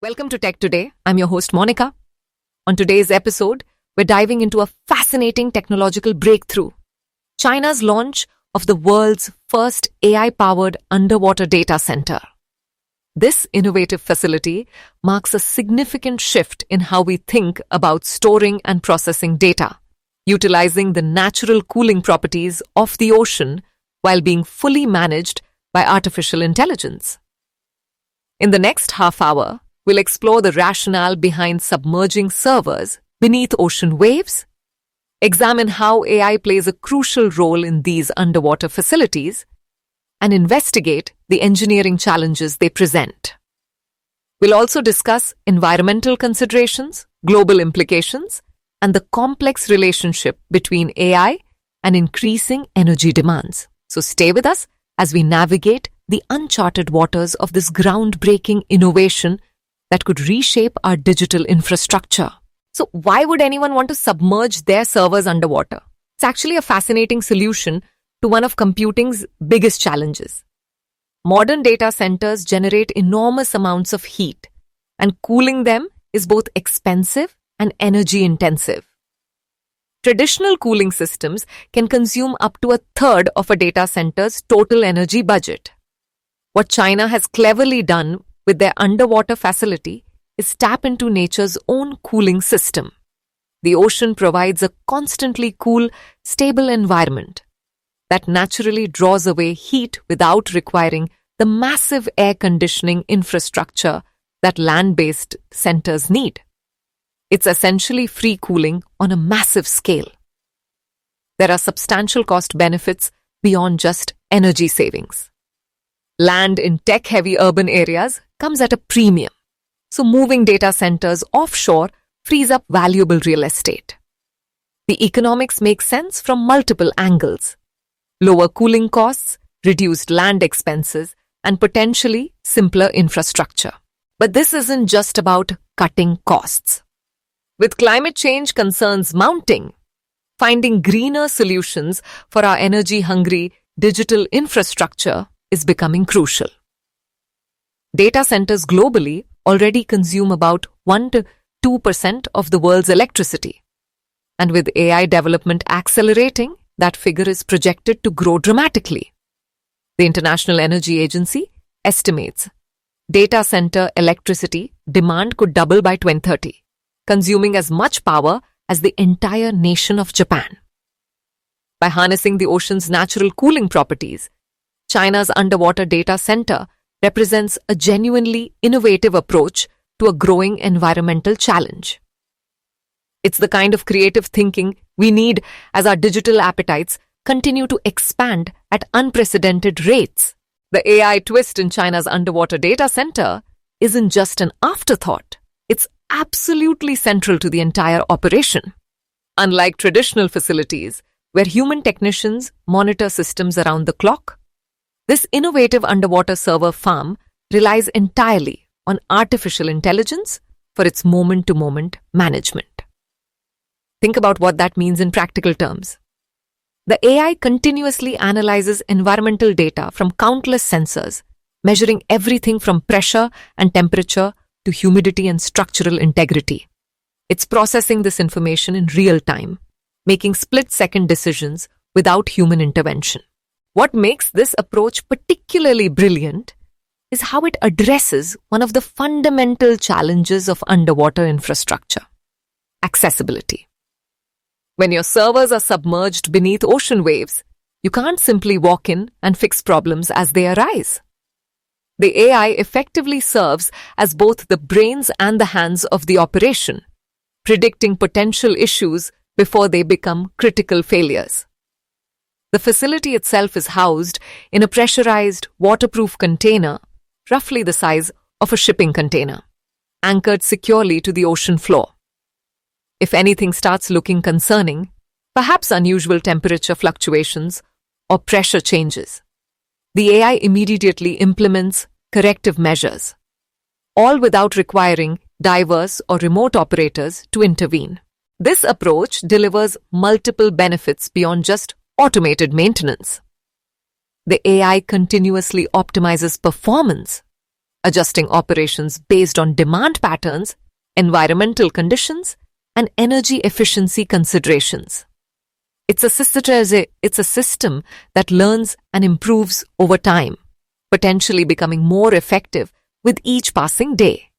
Welcome to Tech Today. I'm your host, Monica. On today's episode, we're diving into a fascinating technological breakthrough: China's launch of the world's first AI-powered underwater data center. This innovative facility marks a significant shift in how we think about storing and processing data, utilizing the natural cooling properties of the ocean while being fully managed by artificial intelligence. In the next half hour, we'll explore the rationale behind submerging servers beneath ocean waves, examine how AI plays a crucial role in these underwater facilities, and investigate the engineering challenges they present. We'll also discuss environmental considerations, global implications, and the complex relationship between AI and increasing energy demands. So stay with us as we navigate the uncharted waters of this groundbreaking innovation that could reshape our digital infrastructure. So why would anyone want to submerge their servers underwater? It's actually a fascinating solution to one of computing's biggest challenges. Modern data centers generate enormous amounts of heat, and cooling them is both expensive and energy intensive. Traditional cooling systems can consume up to a third of a data center's total energy budget. What China has cleverly done with their underwater facility is tap into nature's own cooling system. The ocean provides a constantly cool, stable environment that naturally draws away heat without requiring the massive air conditioning infrastructure that land-based centers need. It's essentially free cooling on a massive scale. There are substantial cost benefits beyond just energy savings. Land in tech-heavy urban areas comes at a premium, so moving data centers offshore frees up valuable real estate. The economics make sense from multiple angles: lower cooling costs, reduced land expenses, and potentially simpler infrastructure. But this isn't just about cutting costs. With climate change concerns mounting, finding greener solutions for our energy-hungry digital infrastructure is becoming crucial. Data centers globally already consume about 1 to 2% of the world's electricity. And with AI development accelerating, that figure is projected to grow dramatically. The International Energy Agency estimates data center electricity demand could double by 2030, consuming as much power as the entire nation of Japan. By harnessing the ocean's natural cooling properties, China's underwater data center represents a genuinely innovative approach to a growing environmental challenge. It's the kind of creative thinking we need as our digital appetites continue to expand at unprecedented rates. The AI twist in China's underwater data center isn't just an afterthought. It's absolutely central to the entire operation. Unlike traditional facilities, where human technicians monitor systems around the clock, this innovative underwater server farm relies entirely on artificial intelligence for its moment-to-moment management. Think about what that means in practical terms. The AI continuously analyzes environmental data from countless sensors, measuring everything from pressure and temperature to humidity and structural integrity. It's processing this information in real time, making split-second decisions without human intervention. What makes this approach particularly brilliant is how it addresses one of the fundamental challenges of underwater infrastructure: accessibility. When your servers are submerged beneath ocean waves, you can't simply walk in and fix problems as they arise. The AI effectively serves as both the brains and the hands of the operation, predicting potential issues before they become critical failures. The facility itself is housed in a pressurized, waterproof container, roughly the size of a shipping container, anchored securely to the ocean floor. If anything starts looking concerning, perhaps unusual temperature fluctuations or pressure changes, the AI immediately implements corrective measures, all without requiring divers or remote operators to intervene. This approach delivers multiple benefits beyond just automated maintenance. The AI continuously optimizes performance, adjusting operations based on demand patterns, environmental conditions, and energy efficiency considerations. It's a system that learns and improves over time, potentially becoming more effective with each passing day.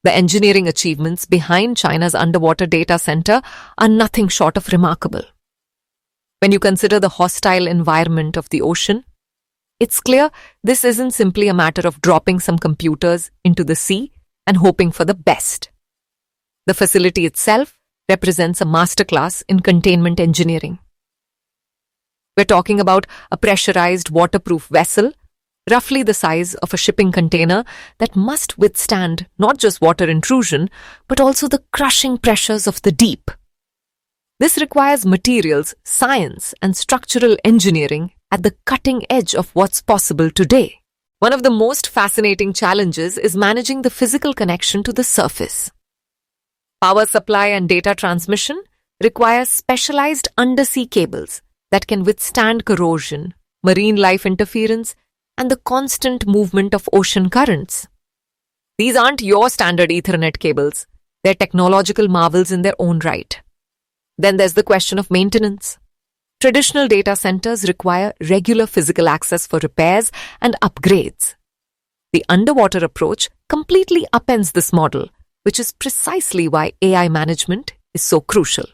The engineering achievements behind China's underwater data center are nothing short of remarkable. When you consider the hostile environment of the ocean, it's clear this isn't simply a matter of dropping some computers into the sea and hoping for the best. The facility itself represents a masterclass in containment engineering. We're talking about a pressurized waterproof vessel, roughly the size of a shipping container, that must withstand not just water intrusion, but also the crushing pressures of the deep. This requires materials, science, and structural engineering at the cutting edge of what's possible today. One of the most fascinating challenges is managing the physical connection to the surface. Power supply and data transmission require specialized undersea cables that can withstand corrosion, marine life interference, and the constant movement of ocean currents. These aren't your standard Ethernet cables. They're technological marvels in their own right. Then there's the question of maintenance. Traditional data centers require regular physical access for repairs and upgrades. The underwater approach completely upends this model, which is precisely why AI management is so crucial.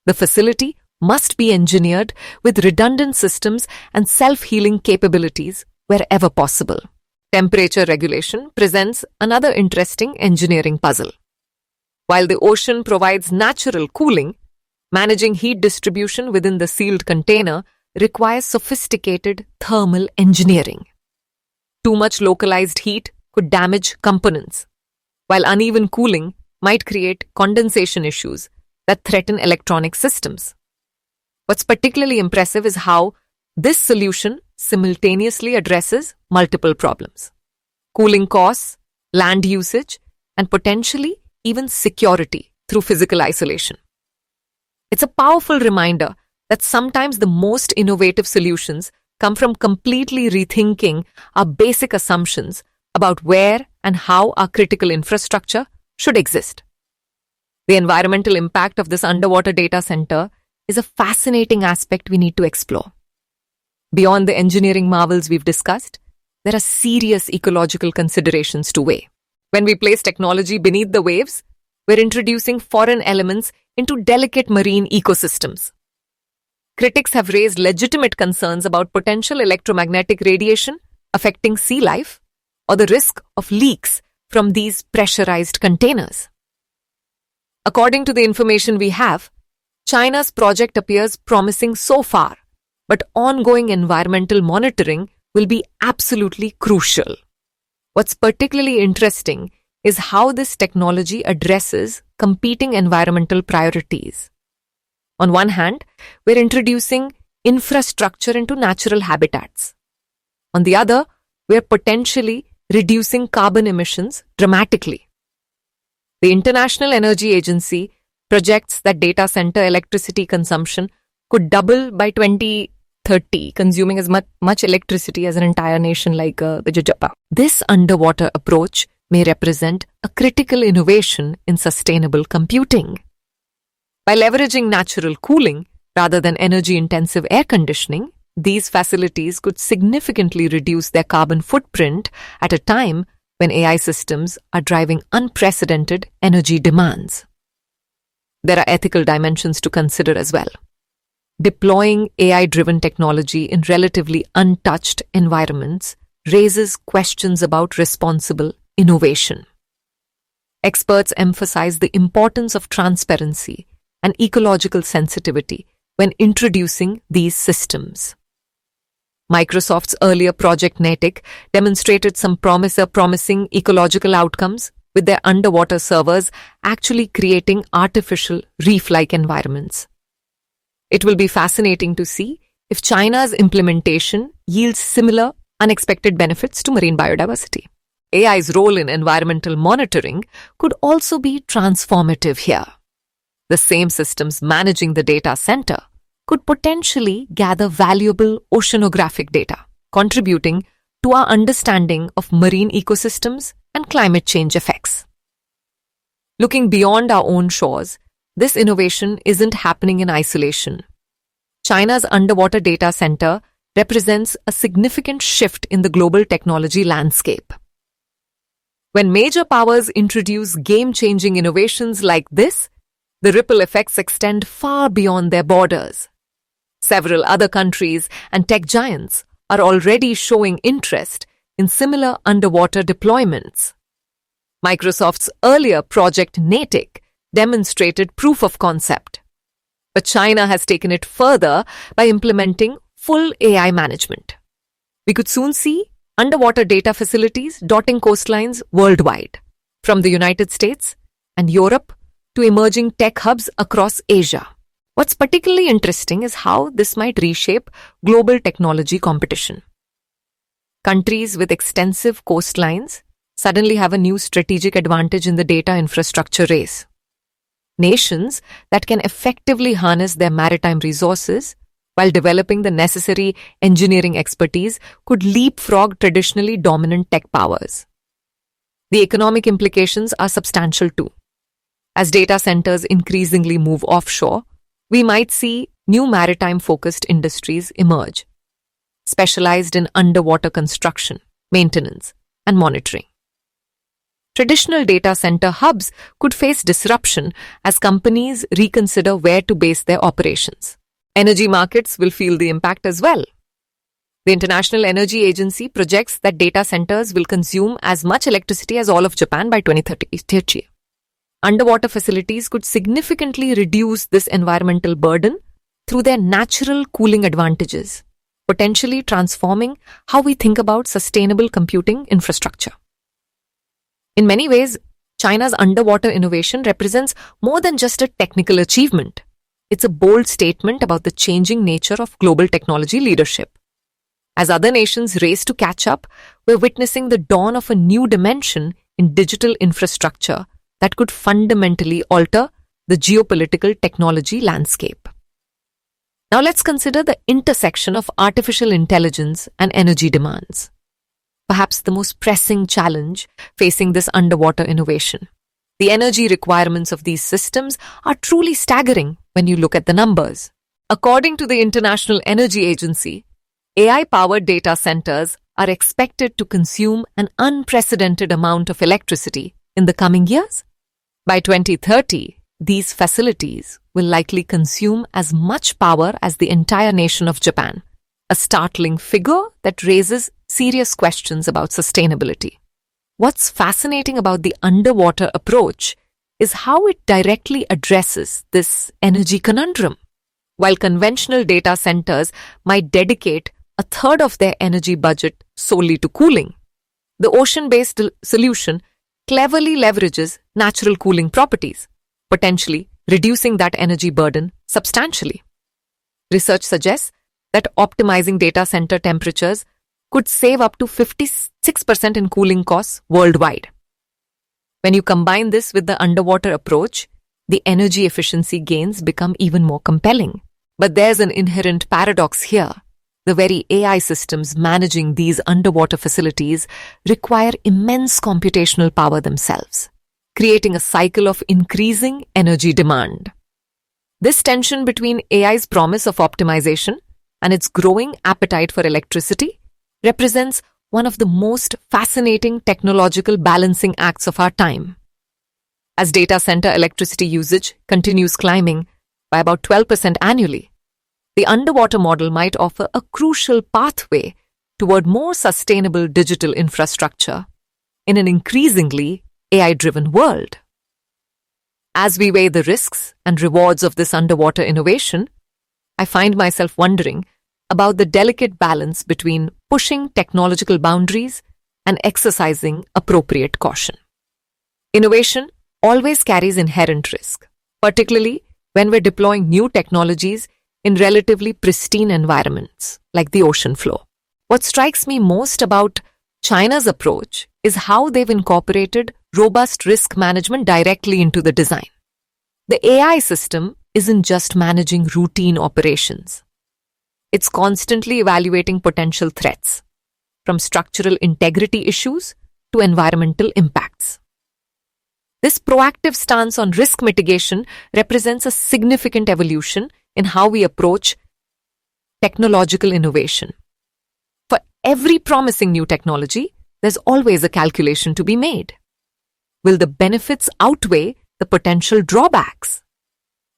The facility must be engineered with redundant systems and self-healing capabilities wherever possible. Temperature regulation presents another interesting engineering puzzle. While the ocean provides natural cooling, managing heat distribution within the sealed container requires sophisticated thermal engineering. Too much localized heat could damage components, while uneven cooling might create condensation issues that threaten electronic systems. What's particularly impressive is how this solution simultaneously addresses multiple problems: cooling costs, land usage, and potentially even security through physical isolation. It's a powerful reminder that sometimes the most innovative solutions come from completely rethinking our basic assumptions about where and how our critical infrastructure should exist. The environmental impact of this underwater data center is a fascinating aspect we need to explore. Beyond the engineering marvels we've discussed, there are serious ecological considerations to weigh. When we place technology beneath the waves, we're introducing foreign elements into delicate marine ecosystems. Critics have raised legitimate concerns about potential electromagnetic radiation affecting sea life or the risk of leaks from these pressurized containers. According to the information we have, China's project appears promising so far, but ongoing environmental monitoring will be absolutely crucial. What's particularly interesting is how this technology addresses competing environmental priorities. On one hand, we're introducing infrastructure into natural habitats. On the other, we're potentially reducing carbon emissions dramatically. The International Energy Agency projects that data center electricity consumption could double by 2030, consuming as much electricity as an entire nation like Japan. This underwater approach may represent a critical innovation in sustainable computing. By leveraging natural cooling rather than energy-intensive air conditioning, these facilities could significantly reduce their carbon footprint at a time when AI systems are driving unprecedented energy demands. There are ethical dimensions to consider as well. Deploying AI-driven technology in relatively untouched environments raises questions about responsible innovation. Experts emphasize the importance of transparency and ecological sensitivity when introducing these systems. Microsoft's earlier Project Natick demonstrated some promising ecological outcomes, with their underwater servers actually creating artificial reef-like environments. It will be fascinating to see if China's implementation yields similar unexpected benefits to marine biodiversity. AI's role in environmental monitoring could also be transformative here. The same systems managing the data center could potentially gather valuable oceanographic data, contributing to our understanding of marine ecosystems and climate change effects. Looking beyond our own shores, this innovation isn't happening in isolation. China's underwater data center represents a significant shift in the global technology landscape. When major powers introduce game-changing innovations like this, the ripple effects extend far beyond their borders. Several other countries and tech giants are already showing interest in similar underwater deployments. Microsoft's earlier Project Natick demonstrated proof of concept, but China has taken it further by implementing full AI management. We could soon see underwater data facilities dotting coastlines worldwide, from the United States and Europe to emerging tech hubs across Asia. What's particularly interesting is how this might reshape global technology competition. Countries with extensive coastlines suddenly have a new strategic advantage in the data infrastructure race. Nations that can effectively harness their maritime resources while developing the necessary engineering expertise could leapfrog traditionally dominant tech powers. The economic implications are substantial too. As data centers increasingly move offshore, we might see new maritime-focused industries emerge, specialized in underwater construction, maintenance, and monitoring. Traditional data center hubs could face disruption as companies reconsider where to base their operations. Energy markets will feel the impact as well. The International Energy Agency projects that data centers will consume as much electricity as all of Japan by 2030. Underwater facilities could significantly reduce this environmental burden through their natural cooling advantages, potentially transforming how we think about sustainable computing infrastructure. In many ways, China's underwater innovation represents more than just a technical achievement. It's a bold statement about the changing nature of global technology leadership. As other nations race to catch up, we're witnessing the dawn of a new dimension in digital infrastructure that could fundamentally alter the geopolitical technology landscape. Now let's consider the intersection of artificial intelligence and energy demands. Perhaps the most pressing challenge facing this underwater innovation. The energy requirements of these systems are truly staggering when you look at the numbers. According to the International Energy Agency, AI-powered data centers are expected to consume an unprecedented amount of electricity in the coming years. By 2030, these facilities will likely consume as much power as the entire nation of Japan, a startling figure that raises serious questions about sustainability. What's fascinating about the underwater approach is how it directly addresses this energy conundrum. While conventional data centers might dedicate a third of their energy budget solely to cooling, the ocean-based solution cleverly leverages natural cooling properties, potentially reducing that energy burden substantially. Research suggests that optimizing data center temperatures could save up to 56% in cooling costs worldwide. When you combine this with the underwater approach, the energy efficiency gains become even more compelling. But there's an inherent paradox here. The very AI systems managing these underwater facilities require immense computational power themselves, creating a cycle of increasing energy demand. This tension between AI's promise of optimization and its growing appetite for electricity represents one of the most fascinating technological balancing acts of our time. As data center electricity usage continues climbing by about 12% annually, the underwater model might offer a crucial pathway toward more sustainable digital infrastructure in an increasingly AI-driven world. As we weigh the risks and rewards of this underwater innovation, I find myself wondering about the delicate balance between pushing technological boundaries and exercising appropriate caution. Innovation always carries inherent risk, particularly when we're deploying new technologies in relatively pristine environments like the ocean floor. What strikes me most about China's approach is how they've incorporated robust risk management directly into the design. The AI system isn't just managing routine operations. It's constantly evaluating potential threats, from structural integrity issues to environmental impacts. This proactive stance on risk mitigation represents a significant evolution in how we approach technological innovation. For every promising new technology, there's always a calculation to be made. Will the benefits outweigh the potential drawbacks?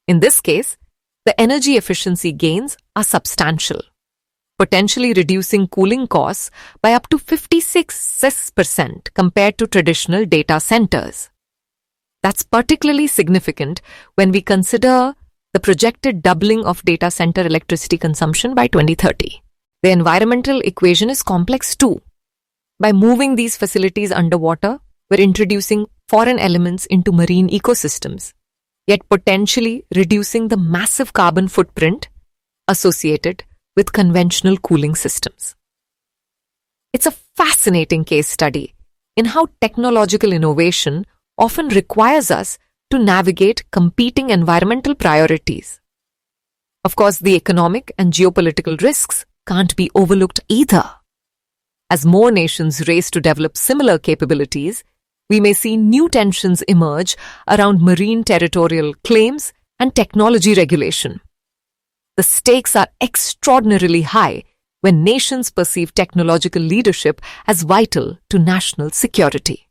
In this case, the energy efficiency gains are substantial, potentially reducing cooling costs by up to 56% compared to traditional data centers. That's particularly significant when we consider the projected doubling of data center electricity consumption by 2030. The environmental equation is complex too. By moving these facilities underwater, we're introducing foreign elements into marine ecosystems, yet potentially reducing the massive carbon footprint associated with conventional cooling systems. It's a fascinating case study in how technological innovation often requires us to navigate competing environmental priorities. Of course, the economic and geopolitical risks can't be overlooked either. As more nations race to develop similar capabilities, we may see new tensions emerge around marine territorial claims and technology regulation. The stakes are extraordinarily high when nations perceive technological leadership as vital to national security.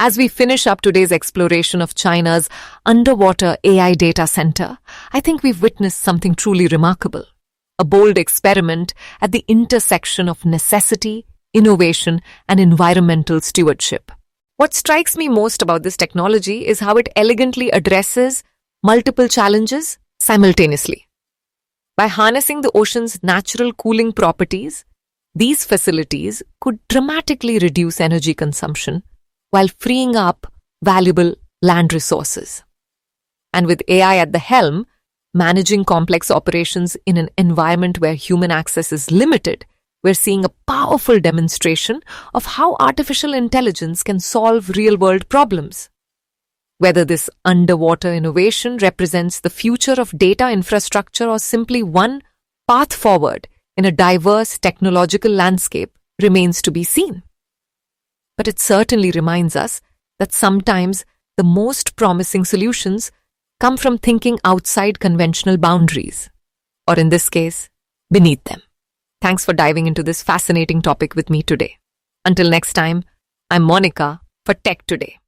As we finish up today's exploration of China's underwater AI data center, I think we've witnessed something truly remarkable. A bold experiment at the intersection of necessity, innovation, and environmental stewardship. What strikes me most about this technology is how it elegantly addresses multiple challenges simultaneously. By harnessing the ocean's natural cooling properties, these facilities could dramatically reduce energy consumption while freeing up valuable land resources. And with AI at the helm, managing complex operations in an environment where human access is limited, we're seeing a powerful demonstration of how artificial intelligence can solve real-world problems. Whether this underwater innovation represents the future of data infrastructure or simply one path forward in a diverse technological landscape remains to be seen. But it certainly reminds us that sometimes the most promising solutions come from thinking outside conventional boundaries, or in this case, beneath them. Thanks for diving into this fascinating topic with me today. Until next time, I'm Monica for Tech Today.